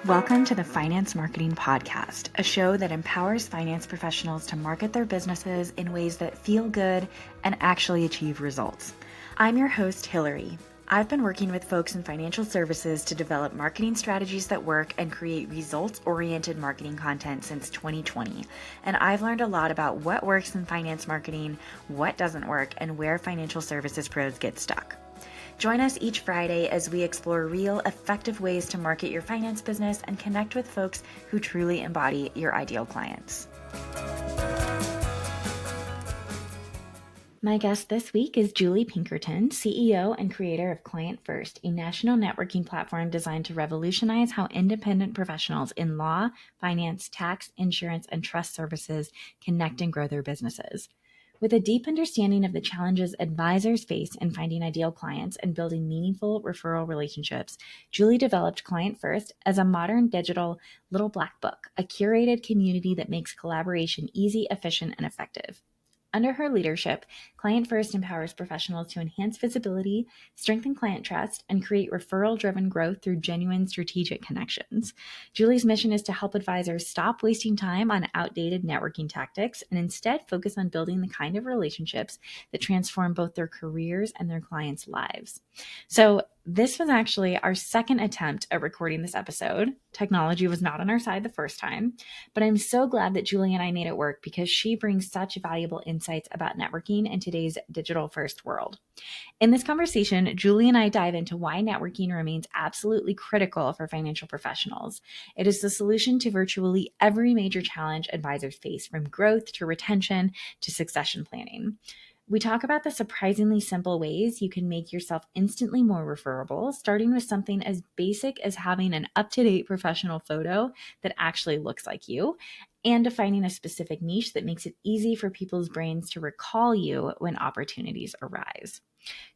Welcome to the Finance Marketing Podcast, a show that empowers finance professionals to market their businesses in ways that feel good and actually achieve results. I'm your host, Hillary. I've been working with folks in financial services to develop marketing strategies that work and create results-oriented marketing content since 2020. And I've learned a lot about what works in finance marketing, what doesn't work, and where financial services pros get stuck. Join us each Friday as we explore real, effective ways to market your finance business and connect with folks who truly embody your ideal clients. My guest this week is Julie Pinkerton, CEO and creator of ClientFirst, a national networking platform designed to revolutionize how independent professionals in law, finance, tax, insurance, and trust services connect and grow their businesses. With a deep understanding of the challenges advisors face in finding ideal clients and building meaningful referral relationships, Julie developed ClientFirst as a modern digital little black book, a curated community that makes collaboration easy, efficient, and effective. Under her leadership, ClientFirst empowers professionals to enhance visibility, strengthen client trust, and create referral-driven growth through genuine strategic connections. Julie's mission is to help advisors stop wasting time on outdated networking tactics and instead focus on building the kind of relationships that transform both their careers and their clients' lives. So this was actually our second attempt at recording this episode. Technology was not on our side the first time, but I'm so glad that Julie and I made it work because she brings such valuable insights about networking in today's digital-first world. In this conversation, Julie and I dive into why networking remains absolutely critical for financial professionals. It is the solution to virtually every major challenge advisors face, from growth to retention to succession planning. We talk about the surprisingly simple ways you can make yourself instantly more referable, starting with something as basic as having an up-to-date professional photo that actually looks like you, and defining a specific niche that makes it easy for people's brains to recall you when opportunities arise.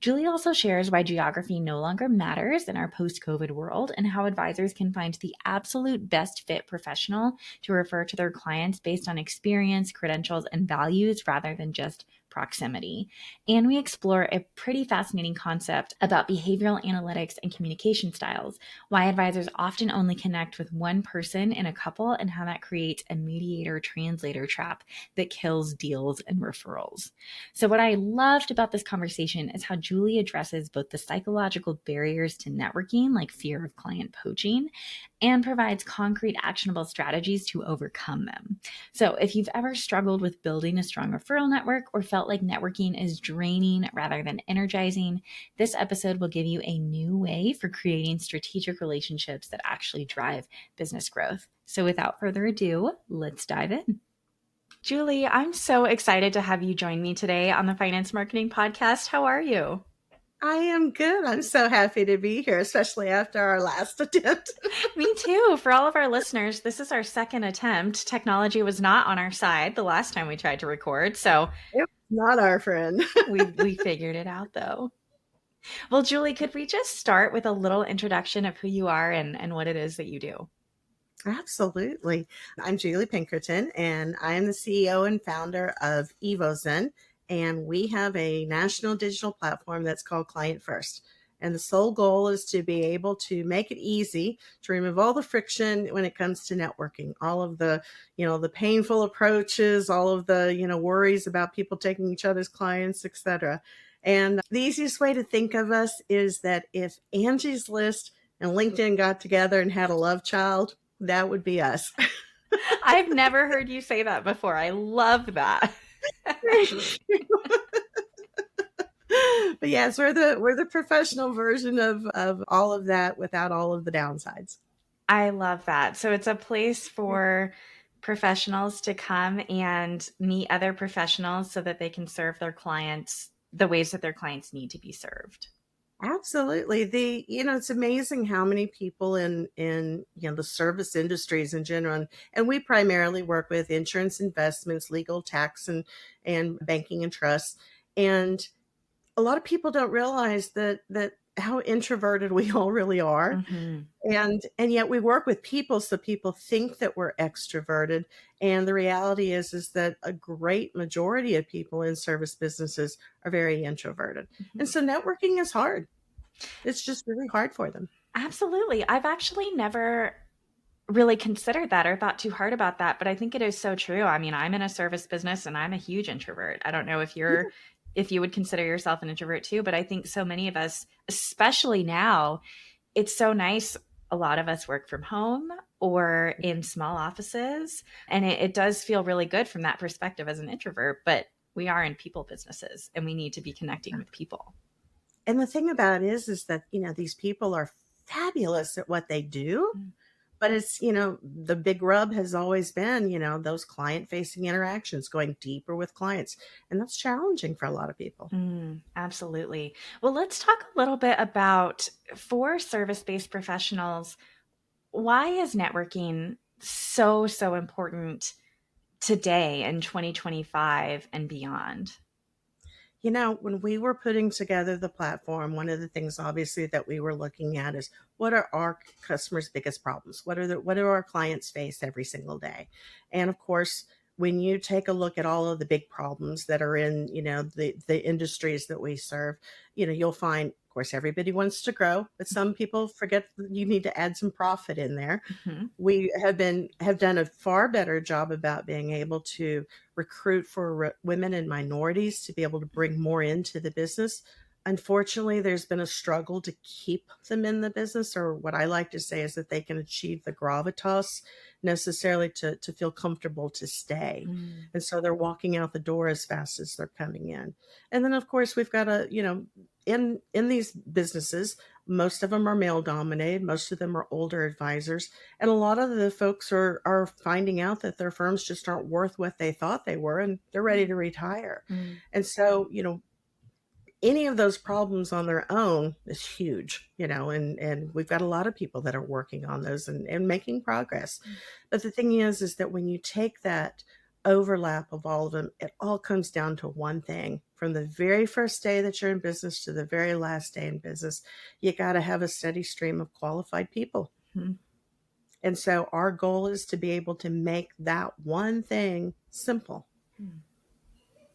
Julie also shares why geography no longer matters in our post-COVID world and how advisors can find the absolute best fit professional to refer to their clients based on experience, credentials, and values rather than just proximity. And we explore a pretty fascinating concept about behavioral analytics and communication styles, why advisors often only connect with one person in a couple, and how that creates a mediator translator trap that kills deals and referrals. So what I loved about this conversation is how Julie addresses both the psychological barriers to networking, like fear of client poaching, and provides concrete, actionable strategies to overcome them. So if you've ever struggled with building a strong referral network or felt like networking is draining rather than energizing, this episode will give you a new way for creating strategic relationships that actually drive business growth. So without further ado, let's dive in. Julie, I'm so excited to have you join me today on the Finance Marketing Podcast. How are you? I am good. I'm so happy to be here, especially after our last attempt. Me too. For all of our listeners, this is our second attempt. Technology was not on our side the last time we tried to record, so It's not our friend. we figured it out though. Well, Julie, could we just start with a little introduction of who you are and what it is that you do? Absolutely. I'm Julie Pinkerton, and I'm the CEO and founder of EvoZen, and we have a national digital platform that's called ClientFirst. And the sole goal is to be able to make it easy to remove all the friction when it comes to networking, all of the, the painful approaches, all of the, worries about people taking each other's clients, etc. And the easiest way to think of us is that if Angie's List and LinkedIn got together and had a love child, that would be us. I've never heard you say that before. I love that. But yes, we're the professional version of all of that without all of the downsides. I love that. So it's a place for professionals to come and meet other professionals so that they can serve their clients the ways that their clients need to be served. Absolutely. It's amazing how many people in the service industries in general, and we primarily work with insurance, investments, legal, tax, and banking and trust. And a lot of people don't realize that how introverted we all really are. Mm-hmm. And yet we work with people, so people think that we're extroverted. And the reality is that a great majority of people in service businesses are very introverted. Mm-hmm. And so networking is hard. It's just really hard for them. Absolutely. I've actually never really considered that or thought too hard about that, but I think it is so true. I mean, I'm in a service business and I'm a huge introvert. I don't know if you would consider yourself an introvert too, but I think so many of us, especially now, it's so nice. A lot of us work from home or in small offices, and it does feel really good from that perspective as an introvert, but we are in people businesses and we need to be connecting with people. And the thing about it is that, these people are fabulous at what they do, Mm. but it's, the big rub has always been, those client facing interactions, going deeper with clients. And that's challenging for a lot of people. Absolutely. Well, let's talk a little bit about for service-based professionals, why is networking so important today in 2025 and beyond? When we were putting together the platform, one of the things obviously that we were looking at is what are our customers' biggest problems? What do our clients face every single day? And of course, when you take a look at all of the big problems that are in, the industries that we serve, you'll find, of course, everybody wants to grow, but some people forget that you need to add some profit in there. Mhm. We have done a far better job about being able to recruit for women and minorities to be able to bring more into the business. Unfortunately, there's been a struggle to keep them in the business, or what I like to say is that they can achieve the gravitas necessarily to feel comfortable to stay. Mm. And so they're walking out the door as fast as they're coming in. And then of course we've got in these businesses, most of them are male dominated, most of them are older advisors, and a lot of the folks are finding out that their firms just aren't worth what they thought they were, and they're ready to retire. Mm. And so, any of those problems on their own is huge, and we've got a lot of people that are working on those and making progress. But the thing is that when you take that overlap of all of them, it all comes down to one thing. From the very first day that you're in business to the very last day in business, you got to have a steady stream of qualified people. Mhm. And so our goal is to be able to make that one thing simple.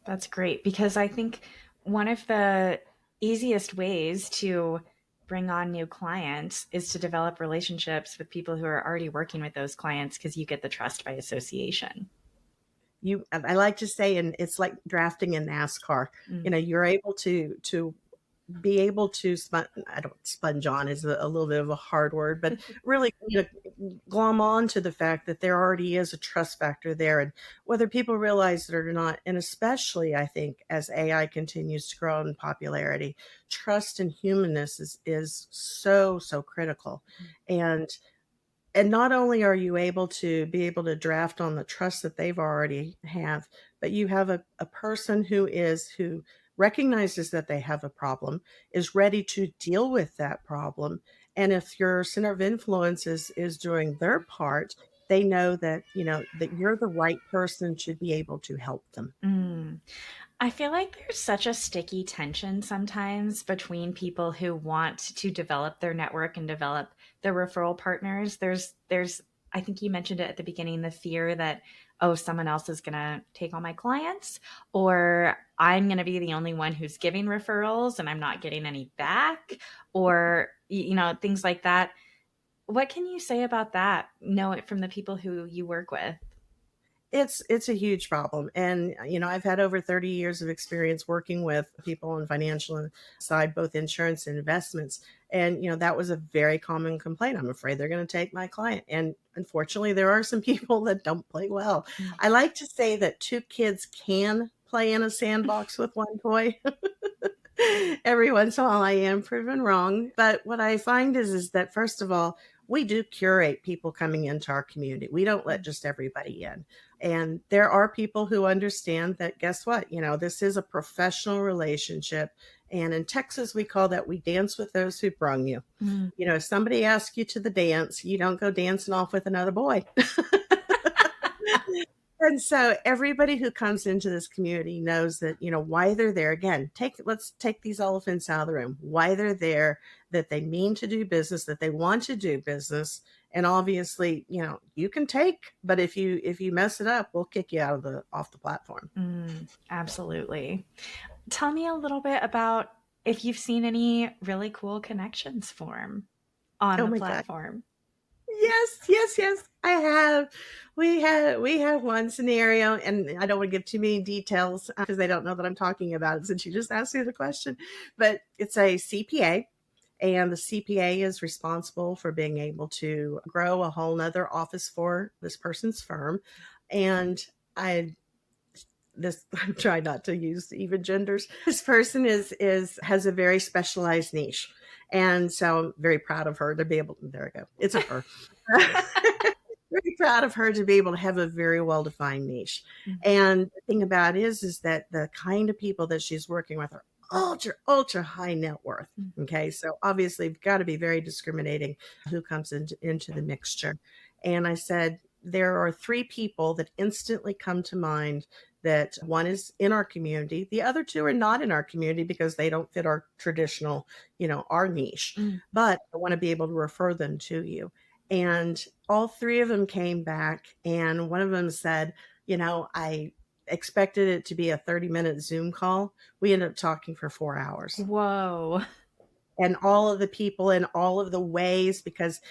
That's great because I think one of the easiest ways to bring on new clients is to develop relationships with people who are already working with those clients because you get the trust by association. I like to say, and it's like drafting in NASCAR. Mm. You're able to be able to I don't sponge on is a little bit of a hard word, but really, glom on to the fact that there already is a trust factor there. And whether people realize it or not, and especially I think as AI continues to grow in popularity, trust and humanness is so critical. And not only are you able to be able to draft on the trust that they've already have, but you have a person who recognizes that they have a problem, is ready to deal with that problem. And if your center of influence is doing their part, they know that, that you're the right person to be able to help them. Mm. I feel like there's such a sticky tension sometimes between people who want to develop their network and develop their referral partners. I think you mentioned it at the beginning, the fear that, oh, someone else is going to take all my clients, or I'm going to be the only one who's giving referrals and I'm not getting any back, or, things like that. What can you say about that? Know it from the people who you work with. It's a huge problem. And, I've had over 30 years of experience working with people on financial side, both insurance and investments. And, that was a very common complaint. I'm afraid they're going to take my client. And unfortunately, there are some people that don't play well. Mm. I like to say that two kids can play in a sandbox with one toy. Every once in a while, I am proven wrong. But what I find is that, first of all, we do curate people coming into our community. We don't let just everybody in. And there are people who understand that, guess what? This is a professional relationship. And in Texas, we call that we dance with those who brung you. Mm. If somebody asks you to the dance, you don't go dancing off with another boy. And so everybody who comes into this community knows that, why they're there. Again, let's take these elephants out of the room. Why they're there, that they mean to do business, that they want to do business. And obviously, you can take, but if you mess it up, we'll kick you off the platform. Absolutely. Tell me a little bit about if you've seen any really cool connections form on Oh the my God. platform. Yes. I have. We have one scenario, and I don't want to give too many details because they don't know that I'm talking about it since you just asked me the question. But it's a CPA, and the CPA is responsible for being able to grow a whole nother office for this person's firm. And I I'm trying not to use even genders. This person is has a very specialized niche. And so I'm very proud of her to be able, there we go. It's a her. Very proud of her to be able to have a very well-defined niche. And the thing about it is that the kind of people that she's working with are ultra high net worth. Okay. So obviously you've got to be very discriminating who comes into the mixture. And I said, there are three people that instantly come to mind, that one is in our community. The other two are not in our community because they don't fit our traditional, our niche, but I want to be able to refer them to you. And all three of them came back, and one of them said, I expected it to be a 30-minute Zoom call. We ended up talking for 4 hours. Whoa. And all of the people in all of the ways, because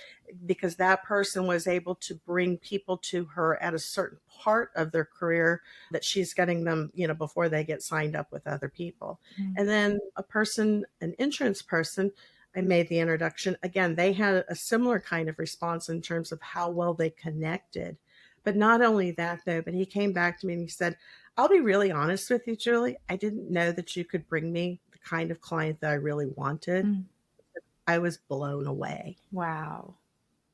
that person was able to bring people to her at a certain part of their career that she's getting them, before they get signed up with other people. And then an insurance person, I made the introduction. Again, they had a similar kind of response in terms of how well they connected. But not only that, though, but he came back to me and he said, I'll be really honest with you, Julie. I didn't know that you could bring me the kind of client that I really wanted. I was blown away. Wow.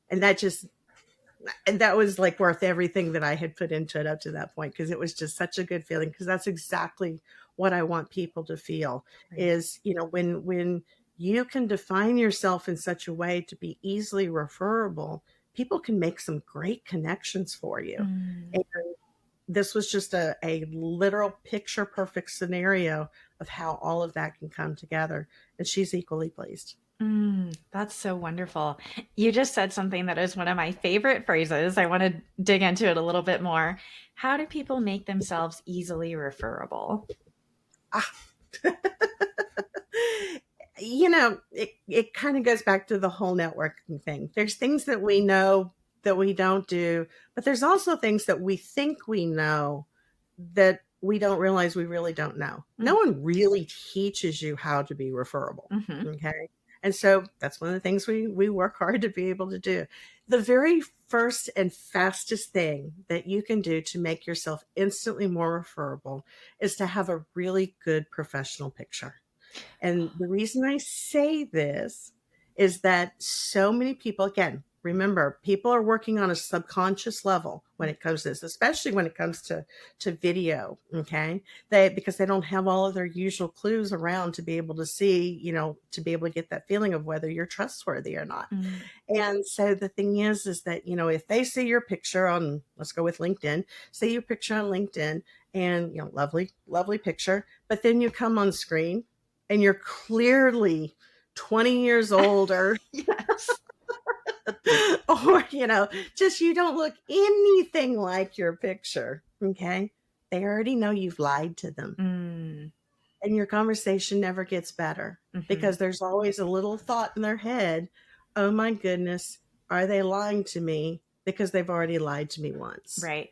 And that was like worth everything that I had put into it up to that point, because it was just such a good feeling, because that's exactly what I want people to feel. Right. Is, when you can define yourself in such a way to be easily referable, people can make some great connections for you. And this was just a literal picture perfect scenario of how all of that can come together. And she's equally pleased. That's so wonderful. You just said something that is one of my favorite phrases. I want to dig into it a little bit more. How do people make themselves easily referable? It kind of goes back to the whole networking thing. There's things that we know that we don't do, but there's also things that we think we know that we don't realize we really don't know. No one really teaches you how to be referable. Okay. And so that's one of the things we work hard to be able to do. The very first and fastest thing that you can do to make yourself instantly more referable is to have a really good professional picture. And the reason I say this is that so many people, again, remember, people are working on a subconscious level when it comes to this, especially when it comes to video. Okay. Because they don't have all of their usual clues around to be able to see, to be able to get that feeling of whether you're trustworthy or not. And so the thing is that, if they see your picture on, let's go with LinkedIn, see your picture on LinkedIn and, lovely, lovely picture, but then you come on screen and you're clearly 20 years older. Yes. Or, just you don't look anything like your picture. Okay. They already know you've lied to them. And your conversation never gets better because there's always a little thought in their head. Oh my goodness. Are they lying to me? Because they've already lied to me once. Right.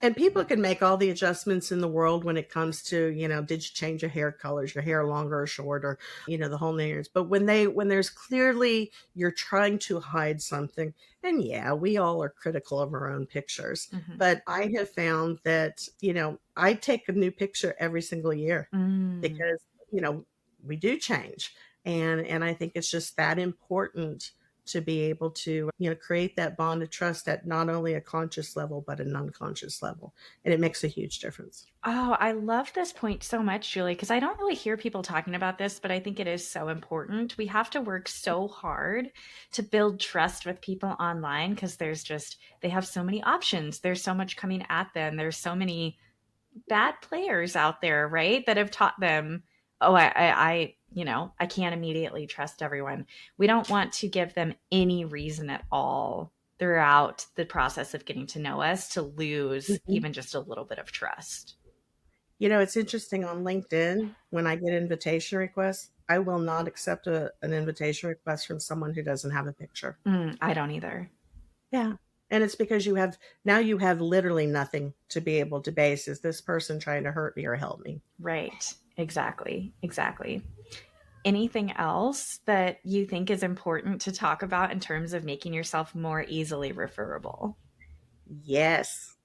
And people can make all the adjustments in the world when it comes to, did you change your hair colors, your hair longer or short, or, the whole nine. But when there's clearly you're trying to hide something, and yeah, we all are critical of our own pictures. But I have found that, I take a new picture every single year because, we do change. And I think it's just that important to be able to, create that bond of trust at not only a conscious level, but an unconscious level. And it makes a huge difference. Oh, I love this point so much, Julie, because I don't really hear people talking about this, but I think it is so important. We have to work so hard to build trust with people online because they have so many options. There's so much coming at them. There's so many bad players out there, right? That have taught them, I can't immediately trust everyone. We don't want to give them any reason at all throughout the process of getting to know us to lose even just a little bit of trust. It's interesting on LinkedIn, when I get invitation requests, I will not accept an invitation request from someone who doesn't have a picture. I don't either. Yeah. And it's because now you have literally nothing to be able to base. Is this person trying to hurt me or help me? Right. Exactly. Exactly. Anything else that you think is important to talk about in terms of making yourself more easily referable? Yes.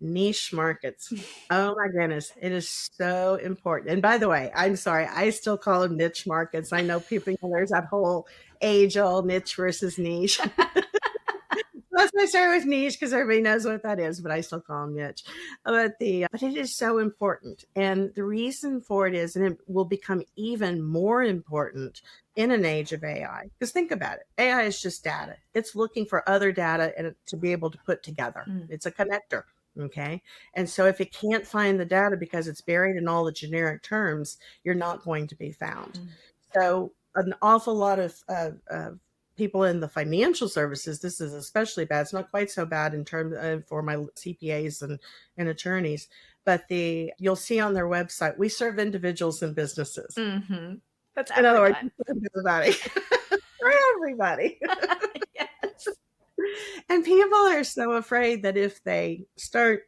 Niche markets. Oh my goodness. It is so important. And by the way, I'm sorry, I still call them niche markets. I know people, there's that whole age old niche versus niche. That's why I started with niche because everybody knows what that is, but I still call them niche. But it is so important, and the reason for it is, and it will become even more important in an age of AI. Because think about it, AI is just data. It's looking for other data and to be able to put together. It's a connector. Okay. And so if it can't find the data because it's buried in all the generic terms, you're not going to be found. So an awful lot of people in the financial services, this is especially bad. It's not quite so bad in terms for my CPAs and attorneys, but you'll see on their website, we serve individuals and businesses. Mm-hmm. That's In other words, everyone. everybody. For everybody. Yes. And people are so afraid that if they start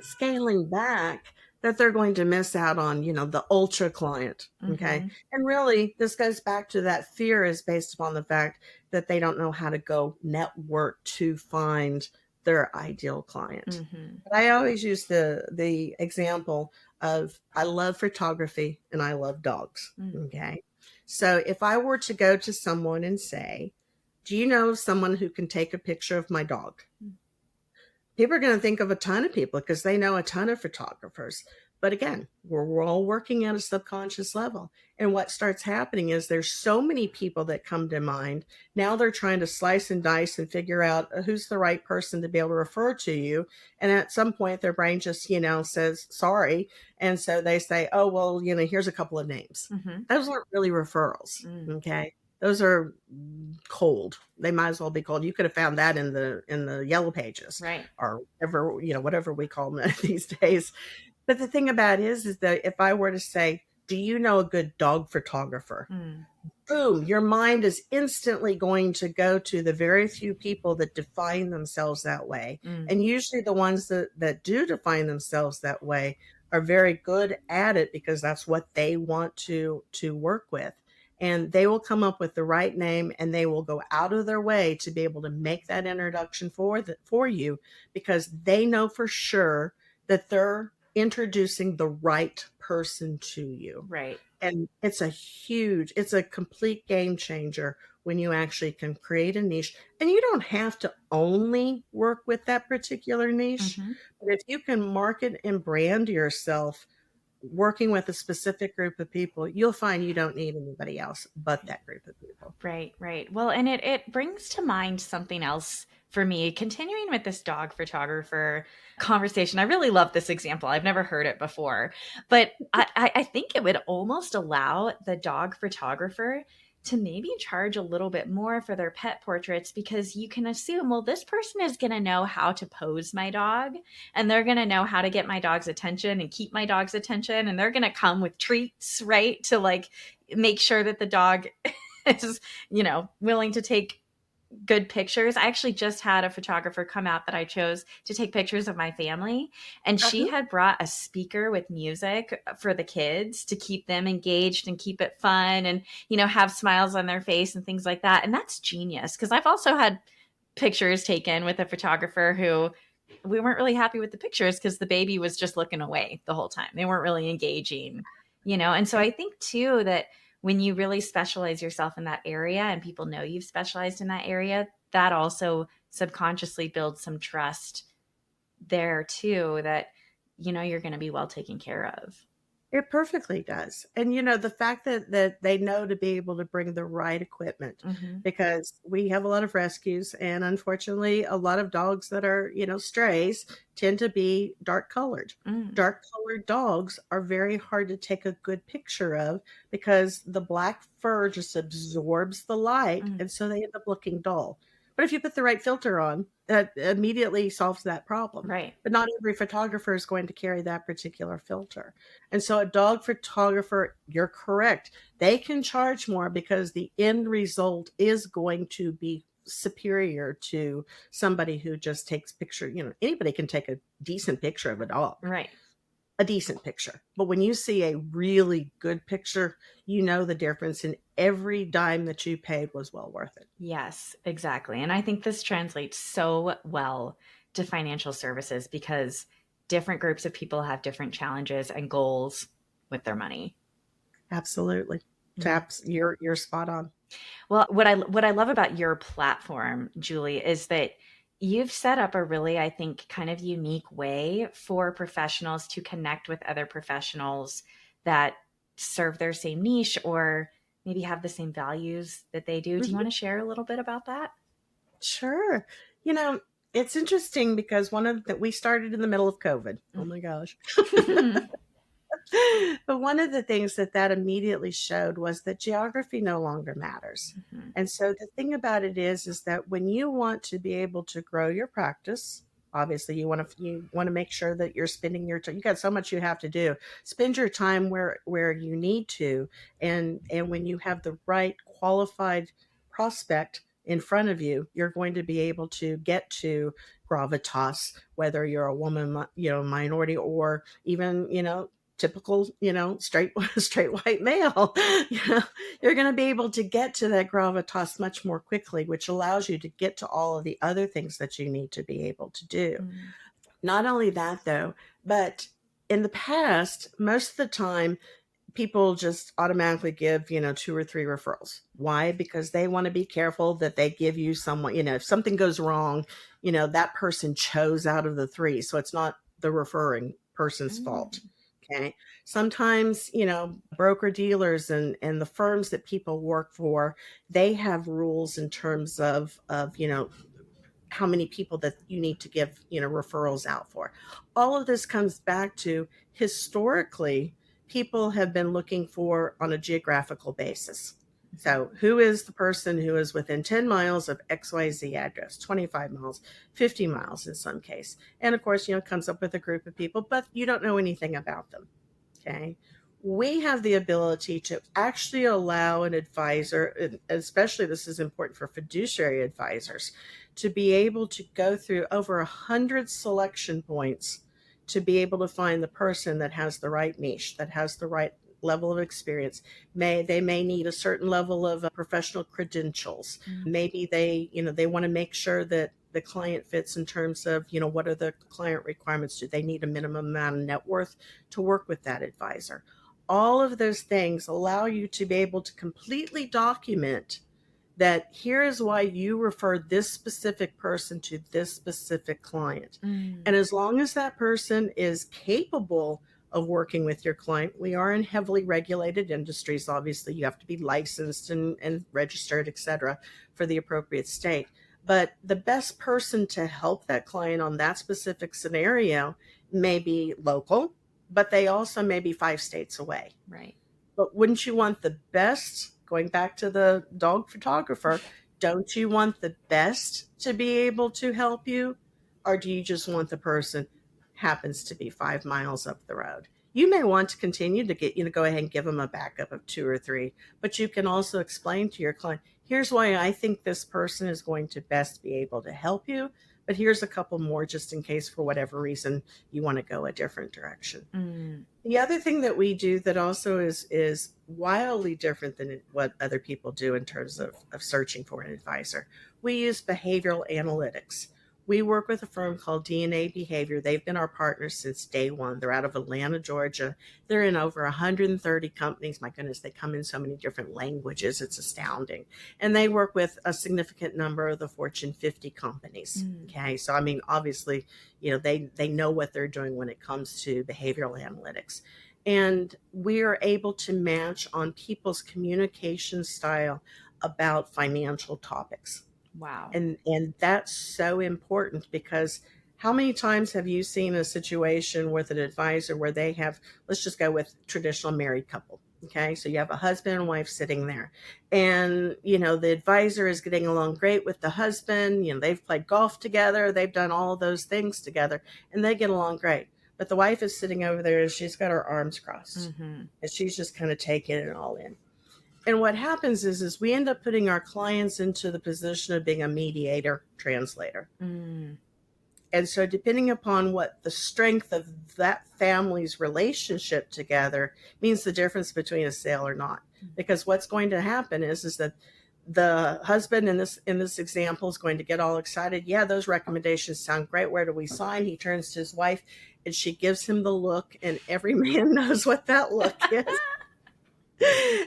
scaling back, that they're going to miss out on, the ultra client. Okay. And really, this goes back to that fear is based upon the fact that they don't know how to go network to find their ideal client. But I always use the example of I love photography and I love dogs. Okay. So if I were to go to someone and say, do you know someone who can take a picture of my dog? People are going to think of a ton of people because they know a ton of photographers. But again, we're all working at a subconscious level. And what starts happening is there's so many people that come to mind. Now they're trying to slice and dice and figure out who's the right person to be able to refer to you. And at some point, their brain just, says, sorry. And so they say, oh, well, here's a couple of names. Those aren't really referrals. Okay. Those are cold. They might as well be cold. You could have found that in the yellow pages, Right. or whatever we call them these days. But the thing about it is that if I were to say, do you know a good dog photographer? Boom, your mind is instantly going to go to the very few people that define themselves that way. And usually the ones that do define themselves that way are very good at it because that's what they want to work with. And they will come up with the right name and they will go out of their way to be able to make that introduction for you because they know for sure that they're introducing the right person to you. Right. And it's a complete game changer when you actually can create a niche. And you don't have to only work with that particular niche, but if you can market and brand yourself working with a specific group of people, you'll find you don't need anybody else but that group of people. Right, right. Well, and it brings to mind something else for me, continuing with this dog photographer conversation. I really love this example. I've never heard it before, but I think it would almost allow the dog photographer to maybe charge a little bit more for their pet portraits because you can assume, well, this person is going to know how to pose my dog and they're going to know how to get my dog's attention and keep my dog's attention. And they're going to come with treats, right? To like make sure that the dog is, willing to take good pictures. I actually just had a photographer come out that I chose to take pictures of my family. And she had brought a speaker with music for the kids to keep them engaged and keep it fun and, have smiles on their face and things like that. And that's genius because I've also had pictures taken with a photographer who we weren't really happy with the pictures because the baby was just looking away the whole time. They weren't really engaging, And so I think too that when you really specialize yourself in that area and people know you've specialized in that area, that also subconsciously builds some trust there too, that, you're going to be well taken care of. It perfectly does. And, the fact that they know to be able to bring the right equipment because we have a lot of rescues and unfortunately a lot of dogs that are, strays tend to be dark colored. Dark colored dogs are very hard to take a good picture of because the black fur just absorbs the light and so they end up looking dull. But if you put the right filter on, that immediately solves that problem. Right. But not every photographer is going to carry that particular filter. And so a dog photographer, you're correct. They can charge more because the end result is going to be superior to somebody who just takes picture. Anybody can take a decent picture of a dog. Right. A decent picture. But when you see a really good picture, you know the difference, and every dime that you paid was well worth it. Yes, exactly. And I think this translates so well to financial services because different groups of people have different challenges and goals with their money. Absolutely. Mhm. You're spot on. Well, what I love about your platform, Julie, is that you've set up a really, I think, kind of unique way for professionals to connect with other professionals that serve their same niche or maybe have the same values that they do. Do you Mhm. want to share a little bit about that? Sure. You know, it's interesting because we started in the middle of COVID. Oh my gosh. But one of the things that immediately showed was that geography no longer matters. Mhm. And so the thing about it is that when you want to be able to grow your practice, obviously you want to make sure that you're spending your time. You got so much you have to do. Spend your time where you need to, and when you have the right qualified prospect in front of you, you're going to be able to get to gravitas, whether you're a woman, minority, or even, typical, straight straight white male. you know, you're going to be able to get to that gravitas much more quickly, which allows you to get to all of the other things that you need to be able to do. Mm. Not only that, though, but in the past, most of the time, people just automatically give, 2 or 3 referrals. Why? Because they want to be careful that they give you someone, if something goes wrong, that person chose out of the 3. So it's not the referring person's fault. Mm. Okay. Sometimes, broker dealers and the firms that people work for, they have rules in terms of, how many people that you need to give, referrals out for. All of this comes back to historically, people have been looking for on a geographical basis. So, who is the person who is within 10 miles of XYZ address, 25 miles, 50 miles in some case? And of course, it comes up with a group of people, but you don't know anything about them. Okay. We have the ability to actually allow an advisor, and especially this is important for fiduciary advisors, to be able to go through over 100 selection points to be able to find the person that has the right niche, that has the right level of experience. They may need a certain level of professional credentials. Mm. Maybe they want to make sure that the client fits in terms of, what are the client requirements? Do they need a minimum amount of net worth to work with that advisor? All of those things allow you to be able to completely document that here is why you referred this specific person to this specific client. Mm. And as long as that person is capable of working with your client, we are in heavily regulated industries. Obviously, you have to be licensed and registered, et cetera, for the appropriate state. But the best person to help that client on that specific scenario may be local, but they also may be 5 states away. Right. But wouldn't you want the best, going back to the dog photographer, don't you want the best to be able to help you? Or do you just want the person happens to be 5 miles up the road? You may want to continue to go ahead and give them a backup of 2 or 3, but you can also explain to your client, here's why I think this person is going to best be able to help you. But here's a couple more just in case for whatever reason you want to go a different direction. Mm. The other thing that we do that also is wildly different than what other people do in terms of searching for an advisor, we use behavioral analytics. We work with a firm called DNA Behavior. They've been our partners since day one. They're out of Atlanta, Georgia. They're in over 130 companies. My goodness, they come in so many different languages. It's astounding. And they work with a significant number of the Fortune 50 companies. Mm. Okay. So, I mean, obviously, they know what they're doing when it comes to behavioral analytics. And we are able to match on people's communication style about financial topics. Wow. And that's so important because how many times have you seen a situation with an advisor where they have, let's just go with traditional married couple. Okay. So you have a husband and wife sitting there and, the advisor is getting along great with the husband. They've played golf together. They've done all of those things together and they get along great. But the wife is sitting over there and she's got her arms crossed Mm-hmm. and she's just kind of taking it all in. And what happens is we end up putting our clients into the position of being a mediator translator. Mm. And so depending upon what the strength of that family's relationship together means the difference between a sale or not. Because what's going to happen is that the husband in this example is going to get all excited. Yeah, those recommendations sound great. Where do we sign? He turns to his wife and she gives him the look, and every man knows what that look is.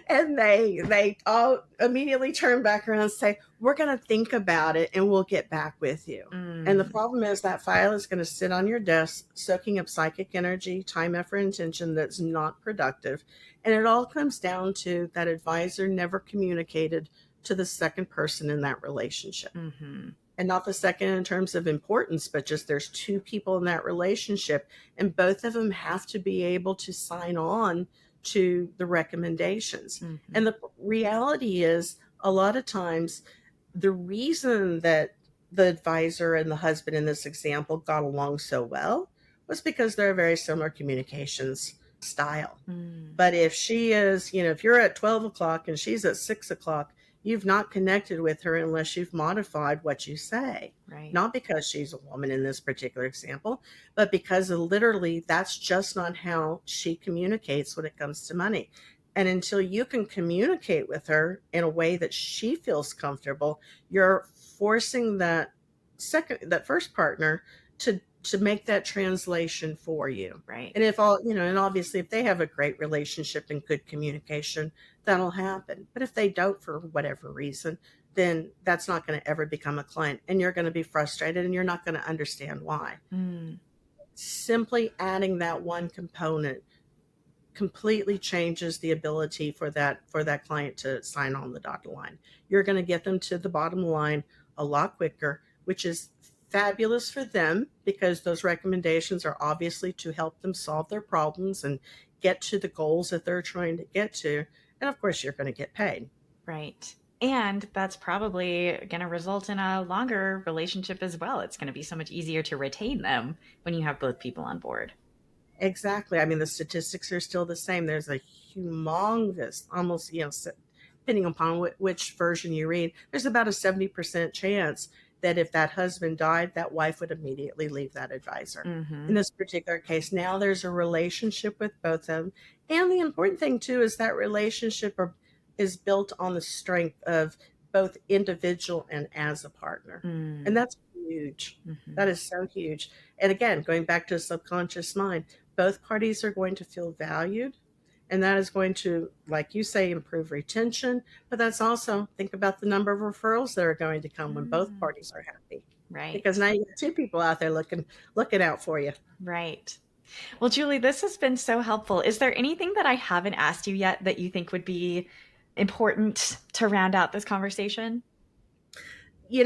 And they all immediately turn back around and say, we're going to think about it and we'll get back with you. And the problem is that file is going to sit on your desk, soaking up psychic energy, time, effort, and attention that's not productive. And it all comes down to that advisor never communicated to the second person in that relationship. Mm-hmm. And not the second in terms of importance, but just there's two people in that relationship, and both of them have to be able to sign on to the recommendations. Mm-hmm. And the reality is, a lot of times, the reason that the advisor and the husband in this example got along so well was because they're a very similar communications style. But if she is, if you're at 12 o'clock and she's at 6 o'clock, you've not connected with her unless you've modified what you say. Right. Not because she's a woman in this particular example, but because literally that's just not how she communicates when it comes to money. And until you can communicate with her in a way that she feels comfortable, you're forcing that first partner to make that translation for you. Right. And and obviously if they have a great relationship and good communication, that'll happen. But if they don't, for whatever reason, then that's not going to ever become a client, and you're going to be frustrated and you're not going to understand why. Simply adding that one component completely changes the ability for that client to sign on the dotted line. You're going to get them to the bottom line a lot quicker, which is fabulous for them, because those recommendations are obviously to help them solve their problems and get to the goals that they're trying to get to. And of course, you're going to get paid. Right. And that's probably going to result in a longer relationship as well. It's going to be so much easier to retain them when you have both people on board. Exactly. I mean, the statistics are still the same. There's a humongous, almost, depending upon which version you read, there's about a 70% chance that if that husband died, that wife would immediately leave that advisor. Mm-hmm. In this particular case, now there's a relationship with both of them. And the important thing, too, is that relationship is built on the strength of both individual and as a partner. And that's huge. Mm-hmm. That is so huge. And again, going back to the subconscious mind, both parties are going to feel valued. And that is going to, like you say, improve retention. But that's also, think about the number of referrals that are going to come when both parties are happy. Right. Because now you have two people out there looking out for you. Right. Well, Julie, this has been so helpful. Is there anything that I haven't asked you yet that you think would be important to round out this conversation? We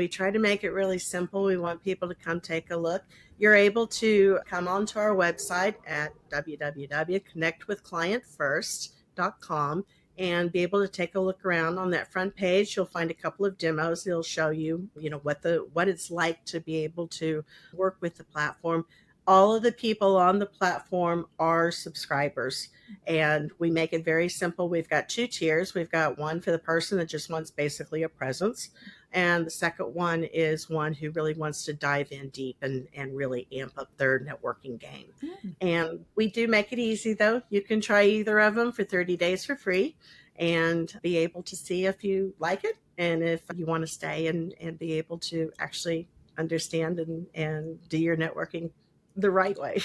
try to make it really simple. We want people to come take a look. You're able to come onto our website at www.connectwithclientfirst.com and be able to take a look around. On that front page, you'll find a couple of demos. It'll show you, what it's like to be able to work with the platform. All of the people on the platform are subscribers, and we make it very simple. We've got two tiers. We've got one for the person that just wants basically a presence. And the second one is one who really wants to dive in deep and really amp up their networking game. And we do make it easy, though. You can try either of them for 30 days for free and be able to see if you like it and if you want to stay and be able to actually understand and do your networking the right way.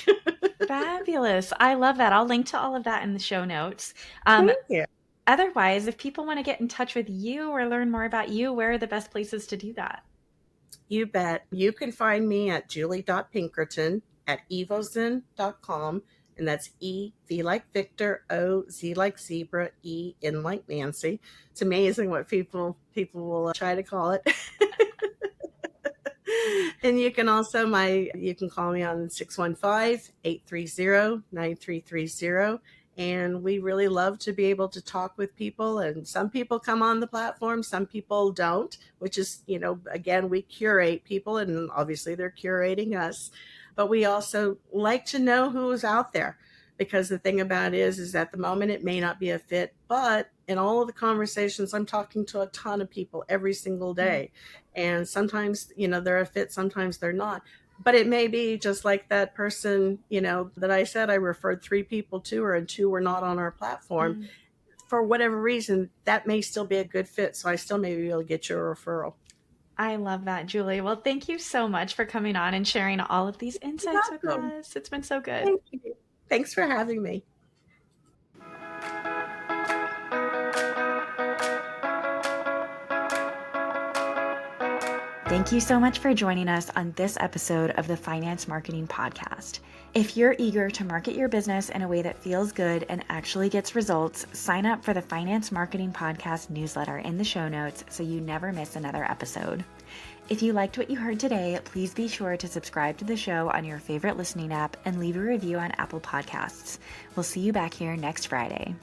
Fabulous. I love that. I'll link to all of that in the show notes. Thank you. Otherwise, if people want to get in touch with you or learn more about you, where are the best places to do that? You bet. You can find me at julie.pinkerton at evozen.com. And that's E, V like Victor, O, Z like zebra, E, N like Nancy. It's amazing what people will try to call it. And you can also you can call me on 615-830-9330. And we really love to be able to talk with people. And some people come on the platform, some people don't, which is, again, we curate people and obviously they're curating us. But we also like to know who is out there, because the thing about it is at the moment it may not be a fit, but in all of the conversations, I'm talking to a ton of people every single day. And sometimes, they're a fit, sometimes they're not. But it may be just like that person, that I said I referred 3 people to her and 2 were not on our platform. For whatever reason, that may still be a good fit. So I still may be able to get you a referral. I love that, Julie. Well, thank you so much for coming on and sharing all of these insights with us. It's been so good. Thank you. Thanks for having me. Thank you so much for joining us on this episode of the Finance Marketing Podcast. If you're eager to market your business in a way that feels good and actually gets results, sign up for the Finance Marketing Podcast newsletter in the show notes so you never miss another episode. If you liked what you heard today, please be sure to subscribe to the show on your favorite listening app and leave a review on Apple Podcasts. We'll see you back here next Friday.